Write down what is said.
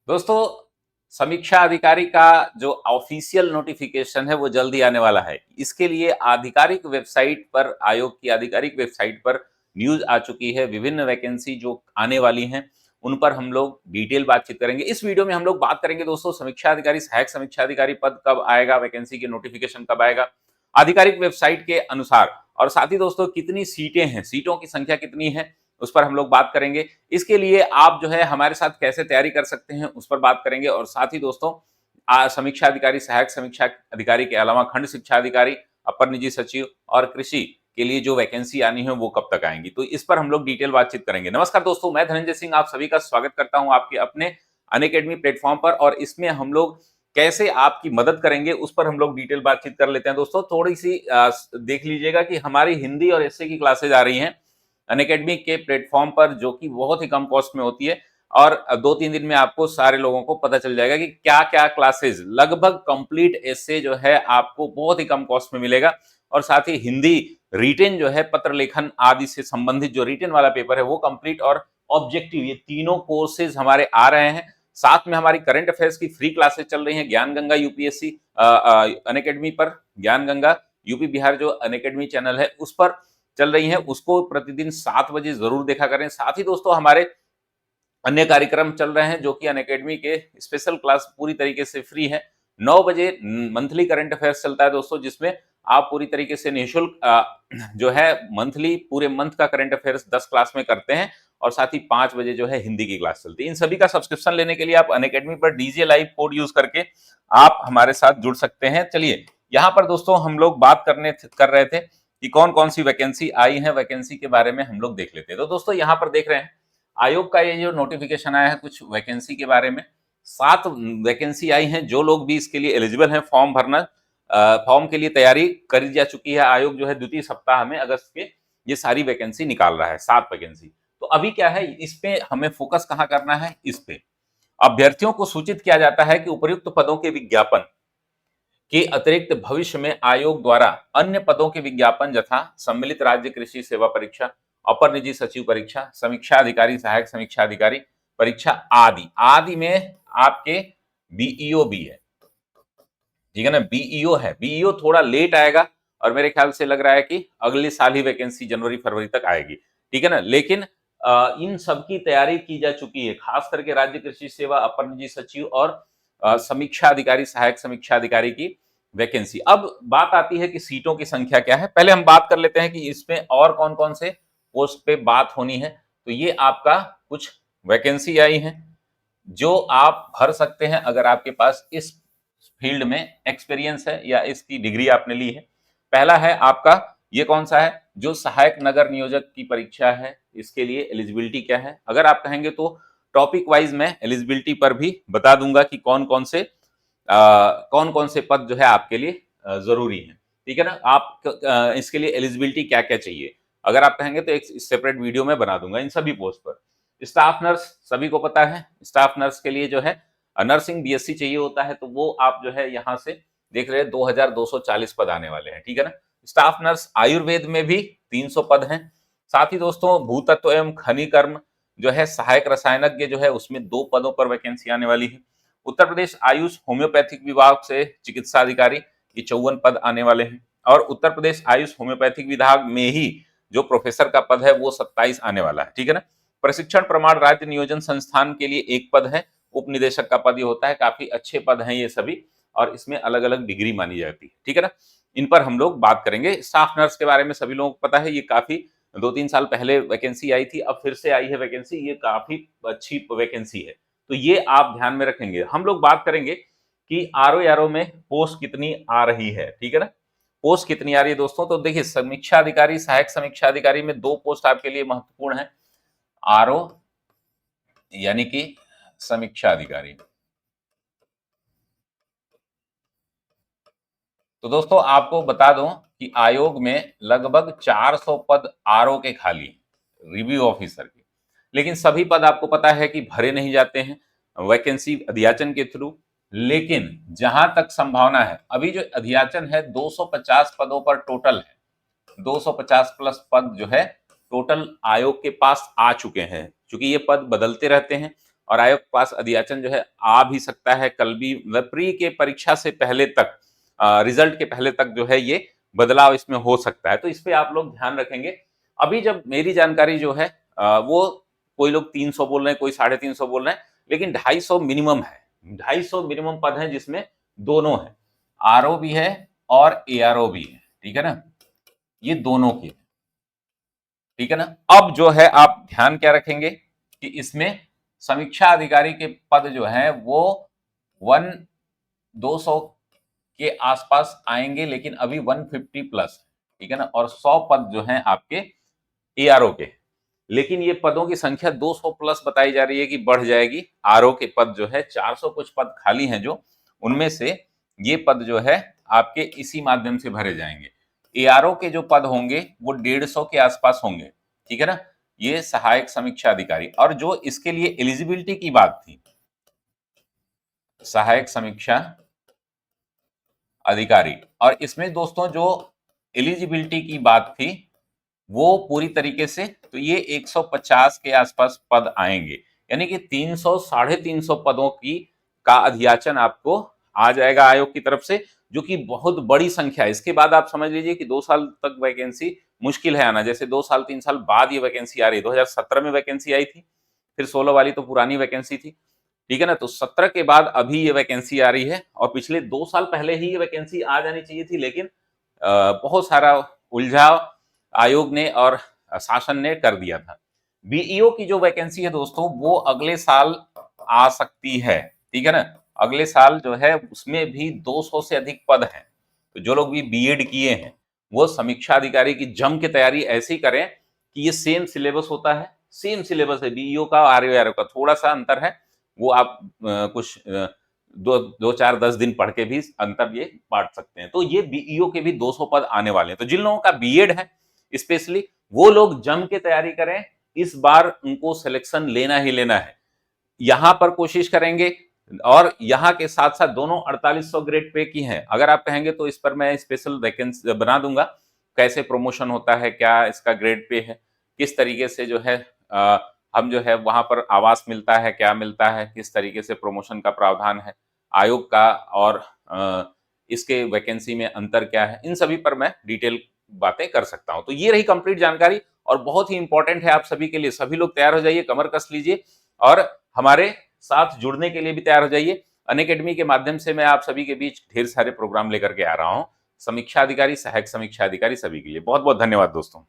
दोस्तों, समीक्षा अधिकारी का जो ऑफिशियल नोटिफिकेशन है वो जल्दी आने वाला है। इसके लिए आधिकारिक वेबसाइट पर, आयोग की आधिकारिक वेबसाइट पर न्यूज़ आ चुकी है। विभिन्न वैकेंसी जो आने वाली हैं, उन पर हम लोग डिटेल बातचीत करेंगे। इस वीडियो में हम लोग बात करेंगे दोस्तों, समीक्षा अधिकारी, सहायक समीक्षा अधिकारी पद कब आएगा, वैकेंसी के नोटिफिकेशन कब आएगा, आधिकारिक वेबसाइट के अनुसार, और साथ ही दोस्तों कितनी सीटें हैं, सीटों की संख्या कितनी है, उस पर हम लोग बात करेंगे। इसके लिए आप जो है हमारे साथ कैसे तैयारी कर सकते हैं, उस पर बात करेंगे। और साथ ही दोस्तों, समीक्षा अधिकारी, सहायक समीक्षा अधिकारी के अलावा खंड शिक्षा अधिकारी, अपर निजी सचिव और कृषि के लिए जो वैकेंसी आनी है वो कब तक आएंगी, तो इस पर हम लोग डिटेल बातचीत करेंगे। नमस्कार दोस्तों, मैं धनंजय सिंह आप सभी का स्वागत करता हूं आपके अपने अनअकैडमी प्लेटफॉर्म पर। और इसमें हम लोग कैसे आपकी मदद करेंगे उस पर हम लोग डिटेल बातचीत कर लेते हैं। दोस्तों थोड़ी सी देख लीजिएगा कि हमारी हिंदी और एसए की क्लासेज आ रही हैं अनअकैडमी के प्लेटफॉर्म पर, जो कि बहुत ही कम कॉस्ट में होती है। और 2-3 दिन में आपको सारे लोगों को पता चल जाएगा कि क्या-क्या क्लासेस, लगभग कंप्लीट एसे जो है आपको बहुत ही कम कॉस्ट में मिलेगा। और साथ ही हिंदी रिटेन जो है, पत्र लेखन आदि से संबंधित जो रिटेन वाला पेपर है वो कंप्लीट और ऑब्जेक्टिव, ये तीनों कोर्सेज हमारे आ रहे हैं। साथ में हमारी करंट अफेयर्स की फ्री क्लासेस चल रही हैं ज्ञान गंगा यूपीएससी अनअकैडमी पर। ज्ञान गंगा यूपी बिहार जो अनअकैडमी चैनल है उस पर चल रही है, उसको प्रतिदिन 7 बजे जरूर देखा करें। साथ ही दोस्तों हमारे अन्य कार्यक्रम चल रहे हैं जो कि अनअकैडमी के स्पेशल क्लास पूरी तरीके से फ्री है। 9 बजे मंथली करंट अफेयर्स चलता है दोस्तों, जिसमें आप पूरी तरीके से निःशुल्क जो है मंथली पूरे मंथ का करंट अफेयर्स 10 क्लास में करते हैं। और साथ ही 5 बजे जो है हिंदी की क्लास चलती है। इन सभी का सब्सक्रिप्शन लेने के लिए आप अनअकैडमी पर डीजे लाइव कोड यूज करके आप हमारे साथ जुड़ सकते हैं। चलिए, यहाँ पर दोस्तों हम लोग बात कर रहे थे कि कौन कौन सी वैकेंसी आई है, वैकेंसी के बारे में हम लोग देख लेते हैं। तो दोस्तों यहाँ पर देख रहे हैं आयोग का ये जो नोटिफिकेशन आया है कुछ वैकेंसी के बारे में। 7 वैकेंसी आई हैं। जो लोग भी इसके लिए एलिजिबल हैं, फॉर्म भरना, फॉर्म के लिए तैयारी करी जा चुकी है। आयोग जो है द्वितीय सप्ताह में अगस्त के ये सारी वैकेंसी निकाल रहा है, 7 वैकेंसी। तो अभी क्या है, इस पे हमें फोकस कहाँ करना है, इस पे अभ्यर्थियों को सूचित किया जाता है कि उपर्युक्त पदों के विज्ञापन के अतिरिक्त भविष्य में आयोग द्वारा अन्य पदों के विज्ञापन यथा सम्मिलित राज्य कृषि सेवा परीक्षा, अपर निजी सचिव परीक्षा, समीक्षा अधिकारी, सहायक समीक्षा अधिकारी परीक्षा आदि आदि में आपके बीईओ भी है, ठीक है ना। बीईओ है, बीईओ थोड़ा लेट आएगा और मेरे ख्याल से लग रहा है कि अगले साल ही वैकेंसी जनवरी फरवरी तक आएगी, ठीक है ना। लेकिन इन सब की तैयारी की जा चुकी है, खास करके राज्य कृषि सेवा, अपर निजी सचिव और समीक्षा अधिकारी, सहायक समीक्षा अधिकारी की वैकेंसी। अब बात आती है कि सीटों की संख्या क्या है। पहले हम बात कर लेते हैं कि इसमें और कौन कौन से पोस्ट पे बात होनी है। तो ये आपका कुछ वैकेंसी आई है जो आप भर सकते हैं अगर आपके पास इस फील्ड में एक्सपीरियंस है या इसकी डिग्री आपने ली है। पहला है आपका, ये कौन सा है, जो सहायक नगर नियोजक की परीक्षा है, इसके लिए एलिजिबिलिटी क्या है। अगर आप कहेंगे तो टॉपिक वाइज मैं एलिजिबिलिटी पर भी बता दूंगा कि कौन कौन से पद जो है आपके लिए जरूरी है, ठीक है ना। आप इसके लिए एलिजिबिलिटी क्या क्या चाहिए, अगर आप कहेंगे तो एक सेपरेट वीडियो में बना दूंगा इन सभी पोस्ट पर। स्टाफ नर्स सभी को पता है, स्टाफ नर्स के लिए जो है नर्सिंग बीएससी चाहिए होता है, तो वो आप जो है यहाँ से देख रहे हैं 2240 पद आने वाले हैं, ठीक है ना। स्टाफ नर्स आयुर्वेद में भी 300 पद हैं। साथ ही दोस्तों भूतत्व एवं खनिकर्म जो है सहायक रसायनज्ञ जो है उसमें 2 पदों पर वैकेंसी आने वाली है। उत्तर प्रदेश आयुष होम्योपैथिक विभाग से चिकित्सा अधिकारी, ये 54 पद आने वाले हैं। और उत्तर प्रदेश आयुष होम्योपैथिक विभाग में ही जो प्रोफेसर का पद है वो 27 आने वाला है, ठीक है ना। प्रशिक्षण प्रमाण राज्य नियोजन संस्थान के लिए 1 पद है, उप निदेशक का पद ये होता है। काफी अच्छे पद हैं ये सभी, और इसमें अलग अलग डिग्री मानी जाती है, ठीक है ना। इन पर हम लोग बात करेंगे। स्टाफ नर्स के बारे में सभी लोगों को पता है, ये काफी 2-3 साल पहले वैकेंसी आई थी, अब फिर से आई है वैकेंसी, ये काफी अच्छी वैकेंसी है, तो ये आप ध्यान में रखेंगे। हम लोग बात करेंगे कि आरओ में पोस्ट कितनी आ रही है, ठीक है ना। पोस्ट कितनी आ रही है दोस्तों, तो देखिए समीक्षा अधिकारी, सहायक समीक्षा अधिकारी में 2 पोस्ट आपके लिए महत्वपूर्ण है। आरओ यानी कि समीक्षा अधिकारी। तो दोस्तों आपको बता दूं कि आयोग में लगभग 400 पद आरओ के खाली, रिव्यू ऑफिसर के। लेकिन सभी पद आपको पता है कि भरे नहीं जाते हैं वैकेंसी अधियाचन के थ्रू। लेकिन जहां तक संभावना है, अभी जो अधियाचन है 250 पदों पर टोटल है, 250 प्लस पद जो है टोटल आयोग के पास आ चुके हैं। क्योंकि ये पद बदलते रहते हैं, और आयोग के पास अधियाचन जो है आ भी सकता है कल भी, मतलब प्री के परीक्षा से पहले तक, रिजल्ट के पहले तक जो है ये बदलाव इसमें हो सकता है। तो इस पे आप लोग ध्यान रखेंगे। अभी जब मेरी जानकारी जो है वो कोई लोग 300 बोल रहे हैं, कोई 350 बोल रहे हैं, लेकिन 250 मिनिमम है। 250 मिनिमम पद हैं जिसमें दोनों है, आरओ भी है और एआरओ भी है, ठीक है ना, ये दोनों की, ठीक है ना। अब जो है आप ध्यान क्या रखेंगे कि इसमें समीक्षा अधिकारी के पद जो है वो 200 के आसपास आएंगे, लेकिन अभी 150 प्लस, ठीक है ना, और 100 पद जो हैं आपके एआरओ के, लेकिन ये पदों की संख्या 200 प्लस बताई जा रही है कि बढ़ जाएगी। आरओ के पद जो है 400 कुछ पद खाली हैं, जो उनमें से ये पद जो है आपके इसी माध्यम से भरे जाएंगे। एआरओ के जो पद होंगे वो 150 के आसपास होंगे, ठीक है ना, ये सहायक समीक्षा अधिकारी। और जो इसके लिए एलिजिबिलिटी की बात थी, सहायक समीक्षा अधिकारी, और इसमें दोस्तों जो एलिजिबिलिटी की बात थी वो पूरी तरीके से, तो ये 150 के आसपास पद आएंगे, यानी कि 300 350 पदों की का अधियाचन आपको आ जाएगा आयोग की तरफ से, जो कि बहुत बड़ी संख्या है। इसके बाद आप समझ लीजिए कि 2 साल तक वैकेंसी मुश्किल है आना, जैसे 2 साल 3 साल बाद ये वैकेंसी आ रही है। 2017 में वैकेंसी आई थी, फिर 16 वाली तो पुरानी वैकेंसी थी, ठीक है ना, तो 17 के बाद अभी ये वैकेंसी आ रही है, और पिछले 2 साल पहले ही ये वैकेंसी आ जानी चाहिए थी, लेकिन बहुत सारा उलझाव आयोग ने और शासन ने कर दिया था। बीईओ की जो वैकेंसी है दोस्तों वो अगले साल आ सकती है, ठीक है ना, अगले साल जो है उसमें भी 200 से अधिक पद हैं। तो जो लोग भी बीएड किए हैं वो समीक्षा अधिकारी की जम के तैयारी ऐसी करें कि ये सेम सिलेबस होता है, सेम सिलेबस है बीईओ का, आरओ का थोड़ा सा अंतर है, वो आप कुछ दो चार 10 दिन पढ़ के भी अंतर ये बांट सकते हैं। तो ये बीईओ के भी 200 पद आने वाले हैं। तो जिन लोगों का बीएड है स्पेशली वो लोग जम के तैयारी करें, इस बार उनको सिलेक्शन लेना ही लेना है, यहां पर कोशिश करेंगे। और यहां के साथ साथ दोनों 4800 ग्रेड पे की हैं। अगर आप कहेंगे तो इस पर मैं स्पेशल वैकेंसी बना दूंगा, कैसे प्रमोशन होता है, क्या इसका ग्रेड पे है, किस तरीके से जो है हम जो है वहां पर आवास मिलता है, क्या मिलता है, किस तरीके से प्रमोशन का प्रावधान है आयोग का, और इसके वैकेंसी में अंतर क्या है, इन सभी पर मैं डिटेल बातें कर सकता हूं। तो ये रही कंप्लीट जानकारी, और बहुत ही इंपॉर्टेंट है आप सभी के लिए। सभी लोग तैयार हो जाइए, कमर कस लीजिए, और हमारे साथ जुड़ने के लिए भी तैयार हो जाइए। अनअकैडमी के माध्यम से मैं आप सभी के बीच ढेर सारे प्रोग्राम लेकर के आ रहा हूं, समीक्षा अधिकारी, सहायक समीक्षा अधिकारी, सभी के लिए। बहुत बहुत धन्यवाद दोस्तों।